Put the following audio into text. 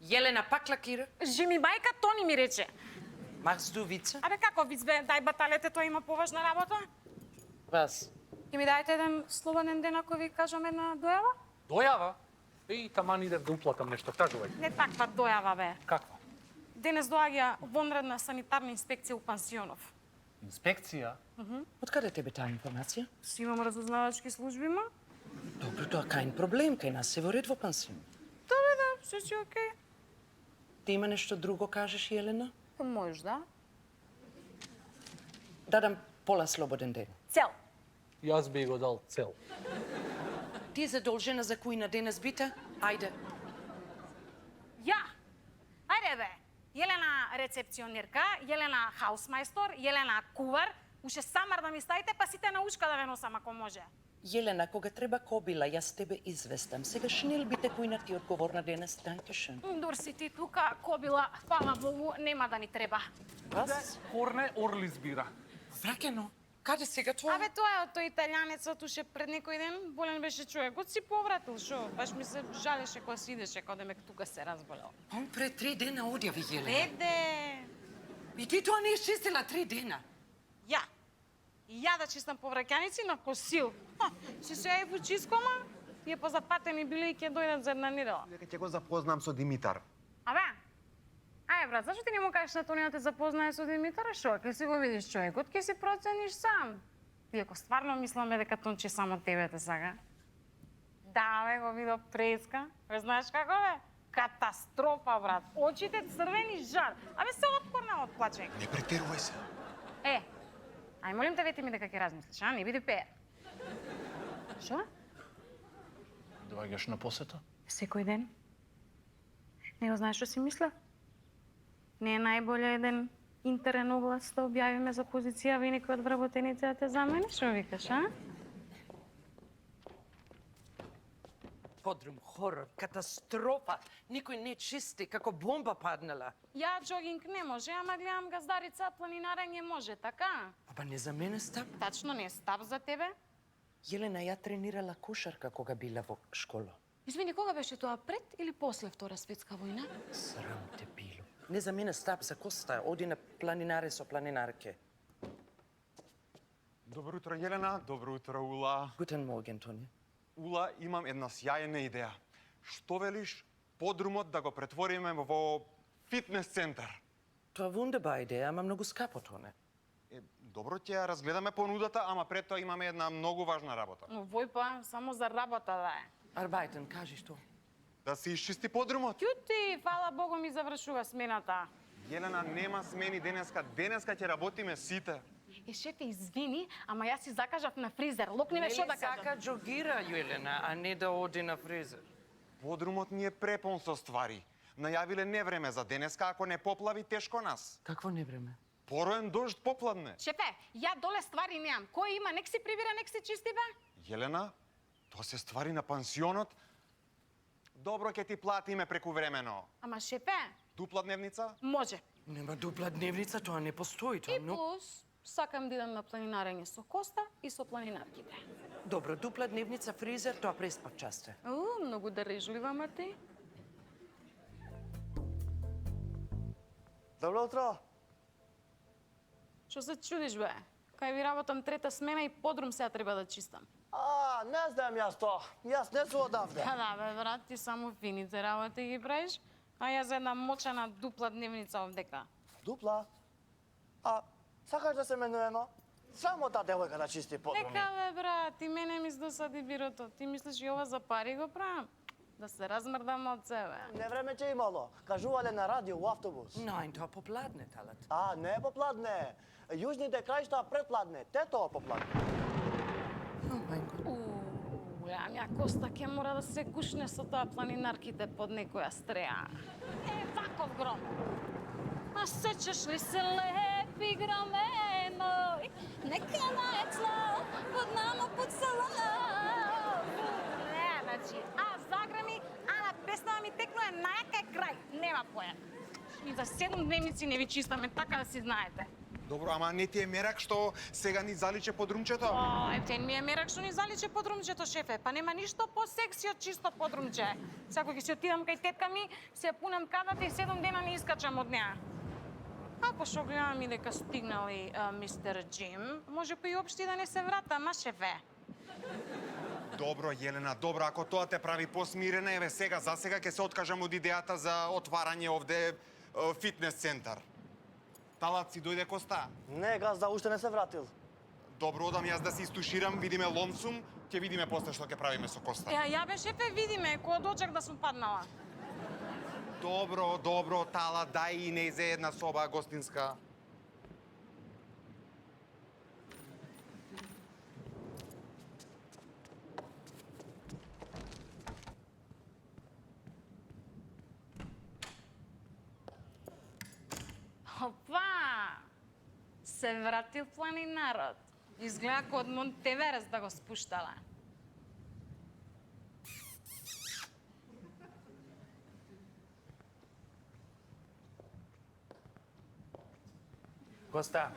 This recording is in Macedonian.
Jelena пак лакира? Жими бајка Тони ми рече. Machst du Witze? Абе како виц бе, дај баталете, тој има поважна работа. Was? Ќе ми дајте еден слободен ден ако ви кажам една дојава? Дојава? И таман идев да уплатам нешто, кажувај. Не таква дојава бе. Каква? Денес доаѓа вонредна санитарна инспекција у пансионов. Инспекција? Од каде тебе таа информација? Си имам разузнавачки служби, ма? Добро, тоа кај проблем, кај нас се во ред во пансион. Добре, да, се си окей. Ти има нешто друго кажеш, Јелена? Можда. Дадам пола слободен ден. Цел. Јас би го дал цел. Ти е задолжена за кој на денес бита? Ајде. Ја. Ајде бе. Јелена рецепционерка, Јелена хаусмајстор, Јелена кувар. Уште самар да ми ставите, па сите на ушка да ве носам ако може. Јелена, кога треба кобила, јас тебе известам. Сега шнел бите кој на ти одговорна денес. Данкешен. Дур си ти тука, кобила, фала Богу, нема да ни треба. Вас? Корне орли збира. Враќено. Каде сега тоа? Абе, тоа е од тој италијанецот уште пред некој ден, болен беше човекот, си повратил, шо? Баш ми се жалеше кога си идеше, кога демек тука се разболел. Он пред 3 дена одјави, Јелена. Еде! И ти тоа не изчистила 3 дена. Ја! И ја да чистам повраќаници на косил. Си се ја и во чискома, тие позапатени биле и ќе дојдат за една недела. Дека ќе го запознам со Димитар. Абе, ајде брат, зашто ти не му кажеш на Тони да те запознае со Димитар, шо? Ке си го видиш човекот, ке си процениш сам. Иако стварно мисламе дека Тонче само тебе те сага. Да, бе, го видов преска. Бе, знаеш како бе? Катастрофа, брат. Очите црвени жар. Абе, се откорна од плачење. Не претерувај се. Ај, молим те, вети ми дека ќе размислиш, а? Не биде пеер. Шо? Доаѓаш на посета? Секој ден. Не го знаеш што си мисля? Не е најболе еден интерен оглас да објавиме за позиција и некој од вработените да те замени, што викаш, а? Подрум, хорор, катастрофа. Никој не чисти, како бомба паднала. Ја джогинг не може, ама гледам газдарица, планинарење може, така? Аба не за мене стап. Тачно не е став за тебе? Јелена, ја тренирала кошарка кога била во школа. Извини, кога беше тоа, пред или после Втора светска војна? Срам те било. Не за мене стап, за Коста. Оди на планинаре со планинарке. Добро утро, Јелена. Добро утро, Ула. Гутен моген, Тони. Ула, имам една сјајна идеја. Што велиш подрумот да го претвориме во фитнес центар? Тоа вундерба идеја, ама многу скапо, Тоне. Добро, ќе ја разгледаме понудата, ама пред тоа имаме една многу важна работа. Но војпа, само за работа да е. Арбајтен, кажи што? Да се исчисти подрумот. Ќути, фала Богу ми завршува смената. Јелена, нема смени денеска. Денеска ќе работиме сите. Шефе, извини, ама јас си закажав на фризер. Локни ме, шо да кажам? сака джогира, Јелена, а не да оди на фризер. Подрумот ни е препон со ствари. Најавиле невреме за денеска, ако не поплави тешко нас. Какво не време? Пороен дожд попладне. Шефе, ја доле ствари немам. Кој има, нек си прибира, нек си чисти бе. Јелена, тоа се ствари на пансионот. Добро, ќе ти платиме преку времено. Ама шефе, Дупла дневница? може. Нема дупла дневница, тоа не постои, тоа И но... плюс, сакам да идам на планинарење со Коста и со планинарките. Добро, дупла дневница, фризер, тоа преспав часте. Многу дарежлива, ма ти. Добро утро. Што се чудиш, бе? Кај ви работам трета смена и подрум сега треба да чистам. Не знам јас тоа. Јас не сум одавде. Да, бе, брат, ти само фините работи ги правиш, а јас една мочана дупла дневница овдека. Дупла. Сакаш да се менуваме? Само таа девојка да чисти подруми. Нека, бе, брат, и мене ми досади бирото. Ти мислиш и ова за пари го правам? Да се размрдам од себе. Не време ќе имало. Кажувале на радио у автобус. Најн, тоа попладне, талат. Не е попладне. Јужните краишта предпладне. Те тоа попладне. О, мај гот. Ја Коста ќе мора да се гушне со тоа планинарките под некоја стреја. Ваков гром. А сечеш ли се лепи громе мој? Нека најцло под намо пуцало. Значи, а заграми, а на песнава ми текнува најака крај. Нема поја. И за 7 дневници не ви чистаме, така да си знаете. Добро, ама не ти е мерак што сега ни заличе подрумчето? О, ефтен ми е мерак што ни заличе подрумчето, шефе. Па нема ништо по-секси од чисто подрумче. Сега ќе си отидам кај тетка ми, се пунам кадата и 7 дена не искачам од неа. Ако шо гледам и дека стигнали мистер Джим, може па и општи да не се врата, ма шефе. Добро, Јелена, добро, ако тоа те прави посмирена, еве сега, за сега ќе се откажам од идејата за отварање овде фитнес центар. Талат си дојде Коста? Не, газда, уште не се вратил. Добро, одам јас да се истуширам, видиме ломсум, ќе видиме после што ќе правиме со Коста. Ја бе, шефе, видиме, кога дочак да сум паднала. Добро, добро, Тала, дај и не за една соба гостинска. Опа! Се вратил планинарот. Изгледа како од Монтеверес да го спуштала. Коста,